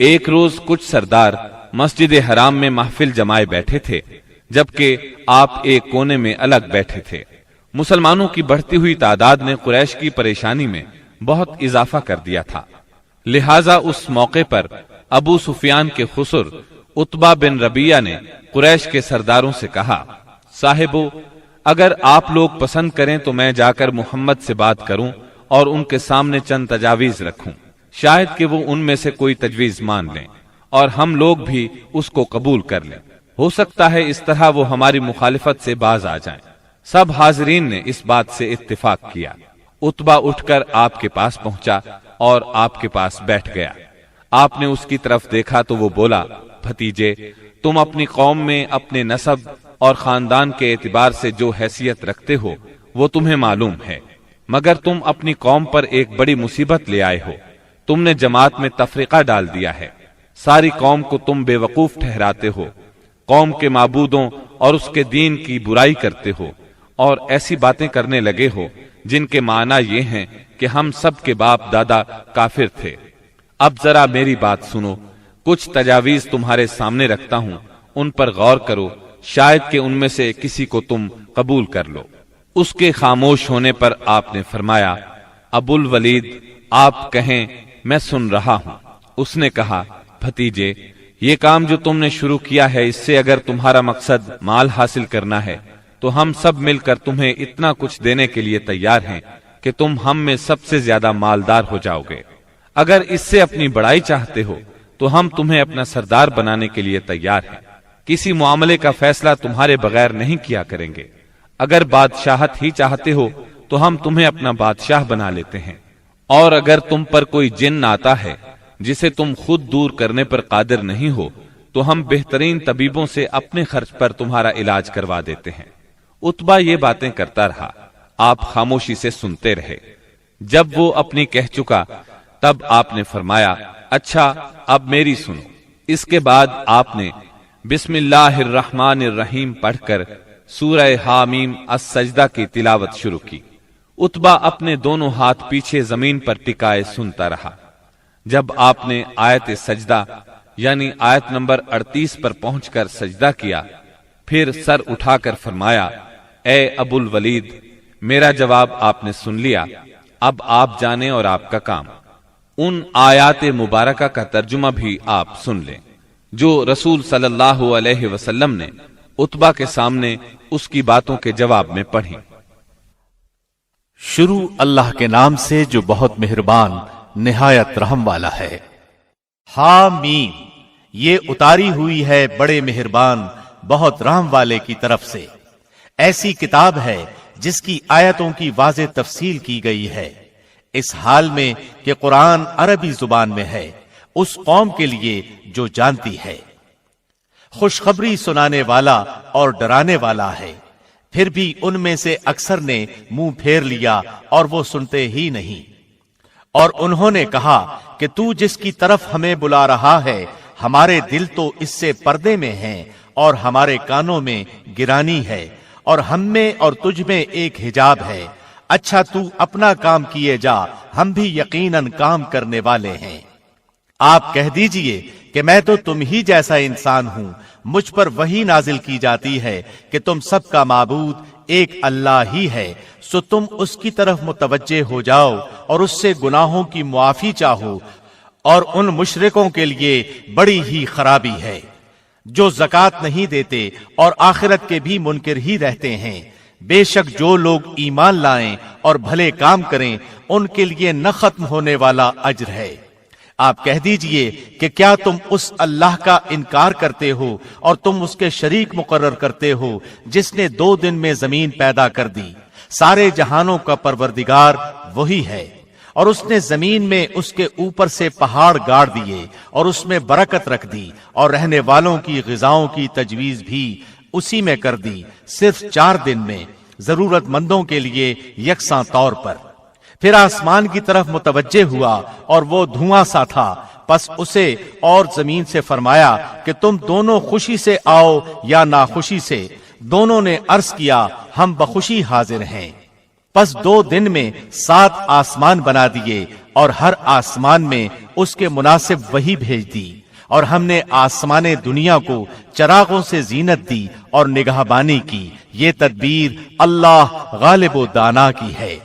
ایک روز کچھ سردار مسجد حرام میں محفل جمائے بیٹھے تھے، جبکہ آپ ایک کونے میں الگ بیٹھے تھے۔ مسلمانوں کی بڑھتی ہوئی تعداد نے قریش کی پریشانی میں بہت اضافہ کر دیا تھا، لہذا اس موقع پر ابو سفیان کے خسر عتبہ بن ربیعہ نے قریش کے سرداروں سے کہا، صاحبو، اگر آپ لوگ پسند کریں تو میں جا کر محمد سے بات کروں اور ان کے سامنے چند تجاویز رکھوں، شاید کہ وہ ان میں سے کوئی تجویز مان لیں اور ہم لوگ بھی اس کو قبول کر لیں، ہو سکتا ہے اس طرح وہ ہماری مخالفت سے باز آ جائیں۔ سب حاضرین نے اس بات سے اتفاق کیا۔ عتبہ اٹھ کر آپ کے پاس پہنچا اور آپ کے پاس بیٹھ گیا۔ آپ نے اس کی طرف دیکھا تو وہ بولا، بھتیجے، تم اپنی قوم میں اپنے نسب اور خاندان کے اعتبار سے جو حیثیت رکھتے ہو وہ تمہیں معلوم ہے، مگر تم اپنی قوم پر ایک بڑی مصیبت لے آئے ہو۔ تم نے جماعت میں تفرقہ ڈال دیا ہے، ساری قوم کو تم بے وقوف ٹھہراتے ہو، قوم کے معبودوں اور اس کے دین کی برائی کرتے ہو اور ایسی باتیں کرنے لگے ہو جن کے معنی یہ ہیں کہ ہم سب کے باپ دادا کافر تھے۔ اب ذرا میری بات سنو، کچھ تجاویز تمہارے سامنے رکھتا ہوں، ان پر غور کرو، شاید کہ ان میں سے کسی کو تم قبول کر لو۔ اس کے خاموش ہونے پر آپ نے فرمایا، ابو الولید، آپ کہیں، میں سن رہا ہوں۔ اس نے کہا، بھتیجے، یہ کام جو تم نے شروع کیا ہے، اس سے اگر تمہارا مقصد مال حاصل کرنا ہے تو ہم سب مل کر تمہیں اتنا کچھ دینے کے لیے تیار ہیں کہ تم ہم میں سب سے زیادہ مالدار ہو جاؤ گے۔ اگر اس سے اپنی بڑائی چاہتے ہو تو ہم تمہیں اپنا سردار بنانے کے لیے تیار ہیں، کسی معاملے کا فیصلہ تمہارے بغیر نہیں کیا کریں گے۔ اگر بادشاہت ہی چاہتے ہو تو ہم تمہیں اپنا بادشاہ بنا لیتے ہیں، اور اگر تم پر کوئی جن آتا ہے جسے تم خود دور کرنے پر قادر نہیں ہو تو ہم بہترین طبیبوں سے اپنے خرچ پر تمہارا علاج کروا دیتے ہیں۔ عتبہ یہ باتیں کرتا رہا، آپ خاموشی سے سنتے رہے۔ جب وہ اپنی کہہ چکا تب آپ نے فرمایا، اچھا اب میری سنو۔ اس کے بعد آپ نے بسم اللہ الرحمن الرحیم پڑھ کر سورہ حامیم السجدہ کی تلاوت شروع کی۔ عتبہ اپنے دونوں ہاتھ پیچھے زمین پر ٹکائے سنتا رہا۔ جب آپ نے آیت سجدہ یعنی آیت نمبر 38 پر پہنچ کر سجدہ کیا، پھر سر اٹھا کر فرمایا، اے ابو الولید، میرا جواب آپ نے سن لیا، اب آپ جانیں اور آپ کا کام۔ ان آیات مبارکہ کا ترجمہ بھی آپ سن لیں جو رسول صلی اللہ علیہ وسلم نے عتبہ کے سامنے اس کی باتوں کے جواب میں پڑھی۔ شروع اللہ کے نام سے جو بہت مہربان نہایت رحم والا ہے۔ حامیم، یہ اتاری ہوئی ہے بڑے مہربان بہت رحم والے کی طرف سے۔ ایسی کتاب ہے جس کی آیتوں کی واضح تفصیل کی گئی ہے، اس حال میں کہ قرآن عربی زبان میں ہے، اس قوم کے لیے جو جانتی ہے۔ خوشخبری سنانے والا اور ڈرانے والا ہے، پھر بھی ان میں سے اکثر نے منہ پھیر لیا اور وہ سنتے ہی نہیں۔ اور انہوں نے کہا کہ تو جس کی طرف ہمیں بلا رہا ہے، ہمارے دل تو اس سے پردے میں ہیں اور ہمارے کانوں میں گرانی ہے، اور ہم میں اور تجھ میں ایک حجاب ہے۔ اچھا تو اپنا کام کیے جا، ہم بھی یقیناً کام کرنے والے ہیں۔ آپ کہہ دیجئے کہ میں تو تم ہی جیسا انسان ہوں، مجھ پر وحی نازل کی جاتی ہے کہ تم سب کا معبود ایک اللہ ہی ہے، سو تم اس کی طرف متوجہ ہو جاؤ اور اس سے گناہوں کی معافی چاہو، اور ان مشرکوں کے لیے بڑی ہی خرابی ہے جو زکوٰۃ نہیں دیتے اور آخرت کے بھی منکر ہی رہتے ہیں۔ بے شک جو لوگ ایمان لائیں اور بھلے کام کریں ان کے لیے نہ ختم ہونے والا اجر ہے۔ آپ کہہ دیجئے کہ کیا تم اس اللہ کا انکار کرتے ہو اور تم اس کے شریک مقرر کرتے ہو جس نے 2 دن میں زمین پیدا کر دی؟ سارے جہانوں کا پروردگار وہی ہے، اور اس نے زمین میں اس کے اوپر سے پہاڑ گاڑ دیے اور اس میں برکت رکھ دی، اور رہنے والوں کی غذاؤں کی تجویز بھی اسی میں کر دی، صرف 4 دن میں، ضرورت مندوں کے لیے یکساں طور پر۔ پھر آسمان کی طرف متوجہ ہوا اور وہ دھواں سا تھا، پس اسے اور زمین سے فرمایا کہ تم دونوں خوشی سے آؤ یا ناخوشی سے۔ دونوں نے عرض کیا ہم بخوشی حاضر ہیں۔ پس 2 دن میں 7 آسمان بنا دیے اور ہر آسمان میں اس کے مناسب وحی بھیج دی، اور ہم نے آسمان دنیا کو چراغوں سے زینت دی اور نگہبانی کی۔ یہ تدبیر اللہ غالب و دانا کی ہے۔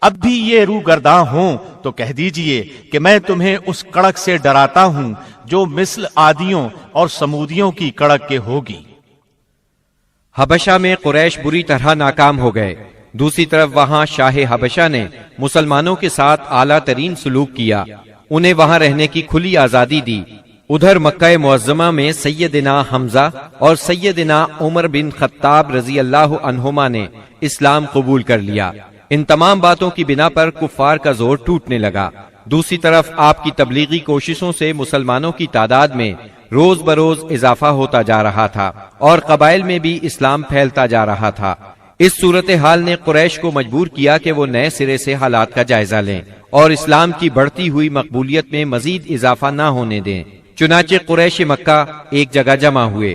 اب بھی یہ روگرداں ہوں تو کہہ دیجئے کہ میں تمہیں اس کڑک سے ڈراتا ہوں جو مثل عادیوں اور سمودیوں کی کڑک کے ہوگی۔ حبشہ میں قریش بری طرح ناکام ہو گئے۔ دوسری طرف وہاں شاہ حبشہ نے مسلمانوں کے ساتھ اعلیٰ ترین سلوک کیا، انہیں وہاں رہنے کی کھلی آزادی دی۔ ادھر مکہ معظمہ میں سیدنا حمزہ اور سیدنا عمر بن خطاب رضی اللہ عنہما نے اسلام قبول کر لیا۔ ان تمام باتوں کی بنا پر کفار کا زور ٹوٹنے لگا۔ دوسری طرف آپ کی تبلیغی کوششوں سے مسلمانوں کی تعداد میں روز بروز اضافہ ہوتا جا رہا تھا اور قبائل میں بھی اسلام پھیلتا جا رہا تھا۔ اس صورتحال نے قریش کو مجبور کیا کہ وہ نئے سرے سے حالات کا جائزہ لیں اور اسلام کی بڑھتی ہوئی مقبولیت میں مزید اضافہ نہ ہونے دیں۔ چنانچہ قریش مکہ ایک جگہ جمع ہوئے۔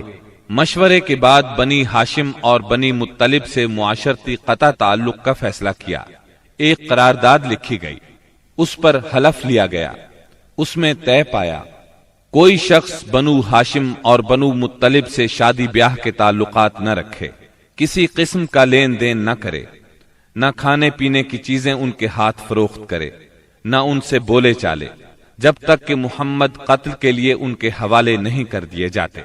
مشورے کے بعد بنی ہاشم اور بنی مطلب سے معاشرتی قطع تعلق کا فیصلہ کیا۔ ایک قرارداد لکھی گئی، اس پر حلف لیا گیا، اس میں طے پایا کوئی شخص بنو ہاشم اور بنو مطلب سے شادی بیاہ کے تعلقات نہ رکھے، کسی قسم کا لین دین نہ کرے، نہ کھانے پینے کی چیزیں ان کے ہاتھ فروخت کرے، نہ ان سے بولے چالے، جب تک کہ محمد قتل کے لیے ان کے حوالے نہیں کر دیے جاتے۔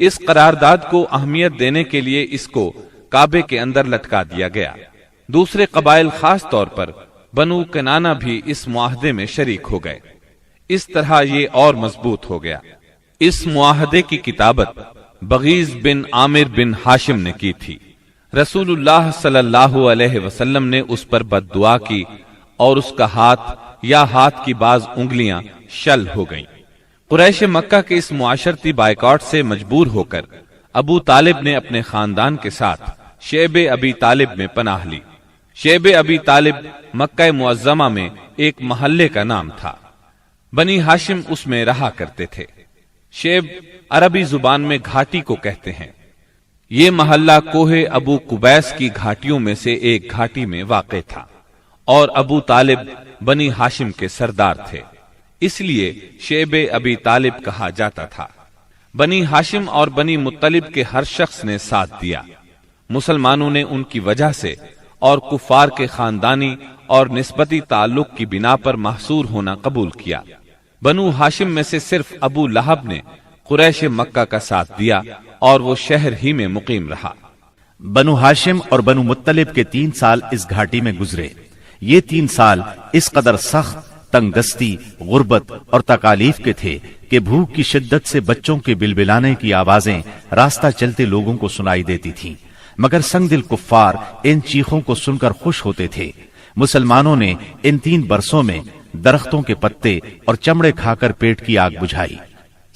اس قرارداد کو اہمیت دینے کے لیے اس کو کعبے کے اندر لٹکا دیا گیا۔ دوسرے قبائل خاص طور پر بنو کنانہ بھی اس معاہدے میں شریک ہو گئے۔ اس طرح یہ اور مضبوط ہو گیا۔ اس معاہدے کی کتابت بغیز بن عامر بن ہاشم نے کی تھی۔ رسول اللہ صلی اللہ علیہ وسلم نے اس پر بد دعا کی اور اس کا ہاتھ یا ہاتھ کی بعض انگلیاں شل ہو گئیں۔ قریش مکہ کے اس معاشرتی بائیکاٹ سے مجبور ہو کر ابو طالب نے اپنے خاندان کے ساتھ شیب ابی طالب میں پناہ لی۔ شیب ابی طالب مکہ معظمہ میں ایک محلے کا نام تھا۔ بنی ہاشم اس میں رہا کرتے تھے۔ شیب عربی زبان میں گھاٹی کو کہتے ہیں۔ یہ محلہ کوہ ابو قبیس کی گھاٹیوں میں سے ایک گھاٹی میں واقع تھا اور ابو طالب بنی ہاشم کے سردار تھے، اس لیے شیب ابی طالب کہا جاتا تھا۔ بنی ہاشم اور بنی مطلب کے ہر شخص نے ساتھ دیا۔ مسلمانوں نے ان کی وجہ سے اور کفار کے خاندانی اور نسبتی تعلق کی بنا پر محصور ہونا قبول کیا۔ بنو ہاشم میں سے صرف ابو لہب نے قریش مکہ کا ساتھ دیا اور وہ شہر ہی میں مقیم رہا۔ بنو ہاشم اور بنو مطلب کے 3 سال اس گھاٹی میں گزرے۔ یہ 3 سال اس قدر سخت، تنگ دستی، غربت اور تکالیف کے تھے کہ بھوک کی شدت سے بچوں کے بلبلانے کی آوازیں راستہ چلتے لوگوں کو سنائی دیتی تھیں، مگر سنگ دل کفار ان چیخوں کو سن کر خوش ہوتے تھے۔ مسلمانوں نے ان 3 برسوں میں درختوں کے پتے اور چمڑے کھا کر پیٹ کی آگ بجھائی۔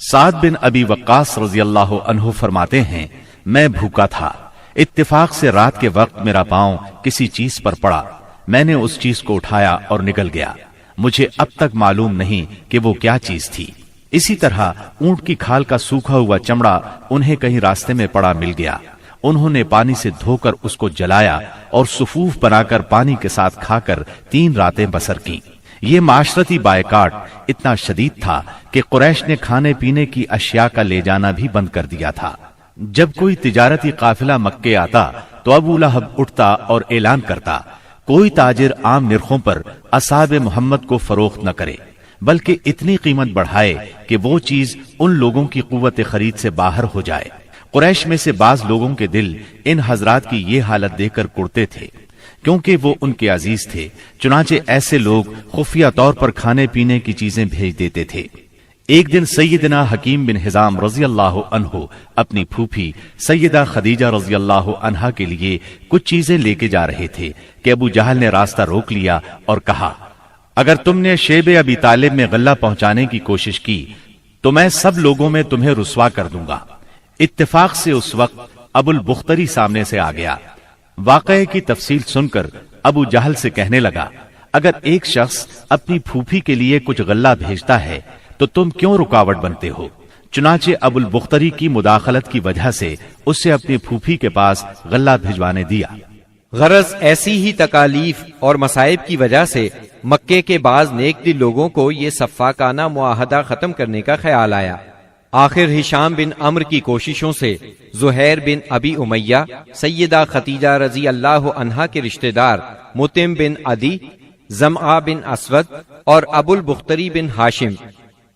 سعد بن ابی وقاص رضی اللہ عنہ فرماتے ہیں، میں بھوکا تھا، اتفاق سے رات کے وقت میرا پاؤں کسی چیز پر پڑا، میں نے اس چیز کو اٹھایا اور نگل گیا، مجھے اب تک معلوم نہیں کہ وہ کیا چیز تھی۔ اسی طرح اونٹ کی کھال کا سوکھا ہوا چمڑا انہیں کہیں راستے میں پڑا مل گیا، انہوں نے پانی سے دھو کر اس کو جلایا اور صفوف بنا کر پانی کے ساتھ کھا کر 3 راتیں بسر کی۔ یہ معاشرتی بائیکاٹ اتنا شدید تھا کہ قریش نے کھانے پینے کی اشیاء کا لے جانا بھی بند کر دیا تھا۔ جب کوئی تجارتی قافلہ مکے آتا تو ابو لہب اٹھتا اور اعلان کرتا، کوئی تاجر عام نرخوں پر اصحاب محمد کو فروخت نہ کرے، بلکہ اتنی قیمت بڑھائے کہ وہ چیز ان لوگوں کی قوت خرید سے باہر ہو جائے۔ قریش میں سے بعض لوگوں کے دل ان حضرات کی یہ حالت دیکھ کر کڑتے تھے، کیونکہ وہ ان کے عزیز تھے، چنانچہ ایسے لوگ خفیہ طور پر کھانے پینے کی چیزیں بھیج دیتے تھے۔ ایک دن سیدنا حکیم بن حزام رضی اللہ عنہ اپنی پھوپھی سیدہ خدیجہ رضی اللہ عنہا کے لیے کچھ چیزیں لے کے جا رہے تھے کہ ابو جہل نے راستہ روک لیا اور کہا، اگر تم نے شیب ابی طالب میں غلہ پہنچانے کی کوشش کی تو میں سب لوگوں میں تمہیں رسوا کر دوں گا۔ اتفاق سے اس وقت ابو البختری سامنے سے آ گیا۔ واقعے کی تفصیل سن کر ابو جہل سے کہنے لگا، اگر ایک شخص اپنی پھوپھی کے لیے کچھ غلہ بھیجتا ہے تو تم کیوں رکاوٹ بنتے ہو؟ چنانچہ ابو البختری کی مداخلت کی وجہ سے اسے اپنی پھوپھی کے پاس غلہ بھجوانے دیا۔ غرض ایسی ہی تکالیف اور مصائب کی وجہ سے مکے کے بعض نیک دل لوگوں کو یہ سفاکانہ معاہدہ ختم کرنے کا خیال آیا۔ آخر ہشام بن عمرو کی کوششوں سے زہیر بن ابی امیہ، سیدہ ختیجہ رضی اللہ عنہا کے رشتہ دار مطعم بن عدی، زمعہ بن اسود اور ابو البختری بن ہاشم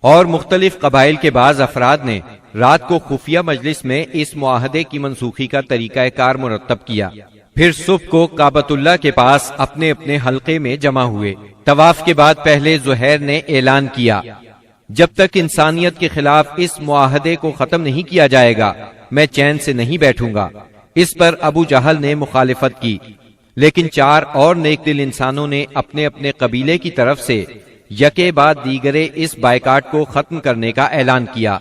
اور مختلف قبائل کے بعض افراد نے رات کو خفیہ مجلس میں اس معاہدے کی منسوخی کا طریقہ کار مرتب کیا۔ پھر صبح کو کعبۃ اللہ کے پاس اپنے اپنے حلقے میں جمع ہوئے۔ طواف کے بعد پہلے زہیر نے اعلان کیا، جب تک انسانیت کے خلاف اس معاہدے کو ختم نہیں کیا جائے گا میں چین سے نہیں بیٹھوں گا۔ اس پر ابو جہل نے مخالفت کی، لیکن 4 اور نیک دل انسانوں نے اپنے اپنے قبیلے کی طرف سے یکے بعد دیگرے اس بائیکاٹ کو ختم کرنے کا اعلان کیا۔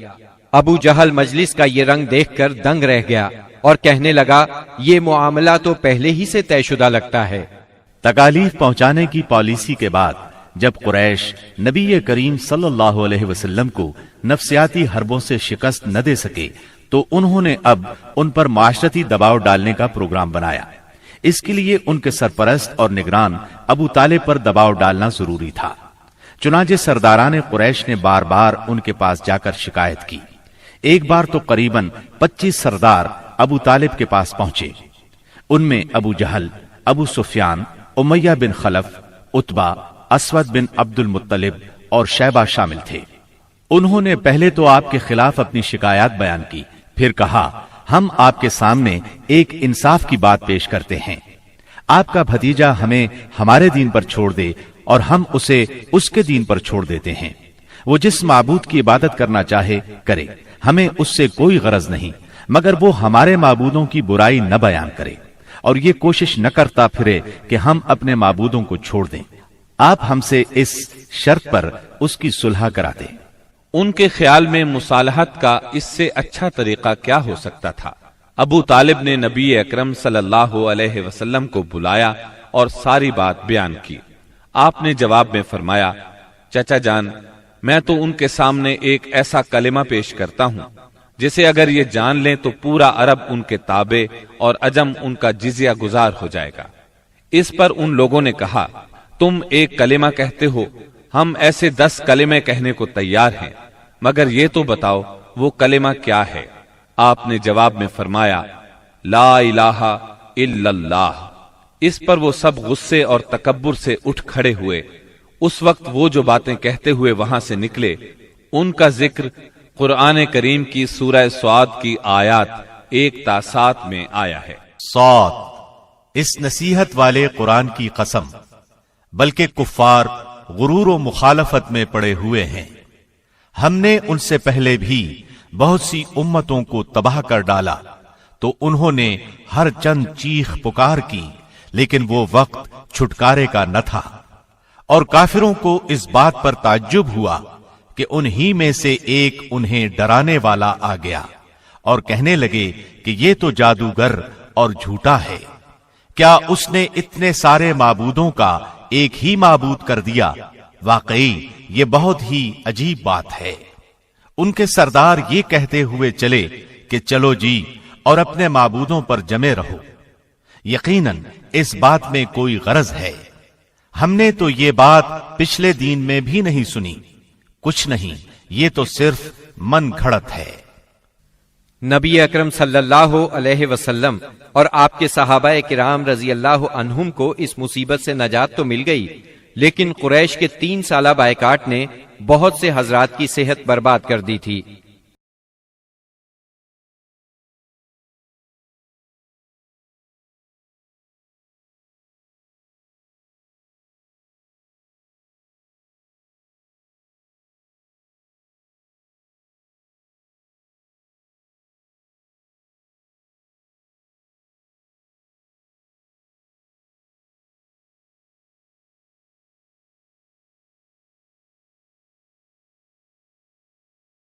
ابو جہل مجلس کا یہ رنگ دیکھ کر دنگ رہ گیا اور کہنے لگا، یہ معاملہ تو پہلے ہی سے طے شدہ لگتا ہے۔ تکالیف پہنچانے کی پالیسی کے بعد جب قریش نبی کریم صلی اللہ علیہ وسلم کو نفسیاتی حربوں سے شکست نہ دے سکے تو انہوں نے اب ان پر معاشرتی دباؤ ڈالنے کا پروگرام بنایا۔ اس کے لیے ان کے سرپرست اور نگران ابو طالب پر دباؤ ڈالنا ضروری تھا۔ چنانچہ سرداران قریش نے بار بار ان کے پاس جا کر شکایت کی۔ ایک بار تو قریباً 25 سردار ابو طالب کے پاس پہنچے۔ ان میں ابو جہل، ابو سفیان، امیہ بن خلف، عتبہ، اسود بن عبد المطلب اور شیبہ شامل تھے۔ انہوں نے پہلے تو آپ کے خلاف اپنی شکایات بیان کی، پھر کہا، ہم آپ کے سامنے ایک انصاف کی بات پیش کرتے ہیں۔ آپ کا بھتیجا ہمیں ہمارے دین پر چھوڑ دے اور ہم اسے اس کے دین پر چھوڑ دیتے ہیں۔ وہ جس معبود کی عبادت کرنا چاہے کرے، ہمیں اس سے کوئی غرض نہیں، مگر وہ ہمارے معبودوں کی برائی نہ بیان کرے اور یہ کوشش نہ کرتا پھرے کہ ہم اپنے معبودوں کو چھوڑ دیں۔ آپ ہم سے اس شرط پر اس کی صلح کرا دیں۔ ان کے خیال میں مصالحت کا اس سے اچھا طریقہ کیا ہو سکتا تھا؟ ابو طالب نے نبی اکرم صلی اللہ علیہ وسلم کو بلایا اور ساری بات بیان کی۔ آپ نے جواب میں فرمایا، چچا جان، میں تو ان کے سامنے ایک ایسا کلمہ پیش کرتا ہوں جسے اگر یہ جان لیں تو پورا عرب ان کے تابع اور عجم ان کا جزیہ گزار ہو جائے گا۔ اس پر ان لوگوں نے کہا، تم ایک کلمہ کہتے ہو، ہم ایسے 10 کلمے کہنے کو تیار ہیں، مگر یہ تو بتاؤ وہ کلمہ کیا ہے؟ آپ نے جواب میں فرمایا، لا الہ الا اللہ۔ اس پر وہ سب غصے اور تکبر سے اٹھ کھڑے ہوئے۔ اس وقت وہ جو باتیں کہتے ہوئے وہاں سے نکلے، ان کا ذکر قرآن کریم کی سورہ سعد کی آیات 1 تا 7 میں آیا ہے۔ صاد، اس نصیحت والے قرآن کی قسم، بلکہ کفار غرور و مخالفت میں پڑے ہوئے ہیں۔ ہم نے ان سے پہلے بھی بہت سی امتوں کو تباہ کر ڈالا تو انہوں نے ہر چند چیخ پکار کی، لیکن وہ وقت چھٹکارے کا نہ تھا، اور کافروں کو اس بات پر تعجب ہوا کہ انہی میں سے ایک انہیں ڈرانے والا آ گیا اور کہنے لگے کہ یہ تو جادوگر اور جھوٹا ہے۔ کیا اس نے اتنے سارے معبودوں کا ایک ہی معبود کر دیا؟ واقعی یہ بہت ہی عجیب بات ہے۔ ان کے سردار یہ کہتے ہوئے چلے کہ چلو جی اور اپنے معبودوں پر جمے رہو، یقیناً اس بات میں کوئی غرض ہے۔ ہم نے تو یہ بات پچھلے دین میں بھی نہیں سنی، کچھ نہیں، یہ تو صرف من گھڑت ہے۔ نبی اکرم صلی اللہ علیہ وسلم اور آپ کے صحابہ کرام رضی اللہ عنہم کو اس مصیبت سے نجات تو مل گئی، لیکن قریش کے 3 سالہ بائیکاٹ نے بہت سے حضرات کی صحت برباد کر دی تھی۔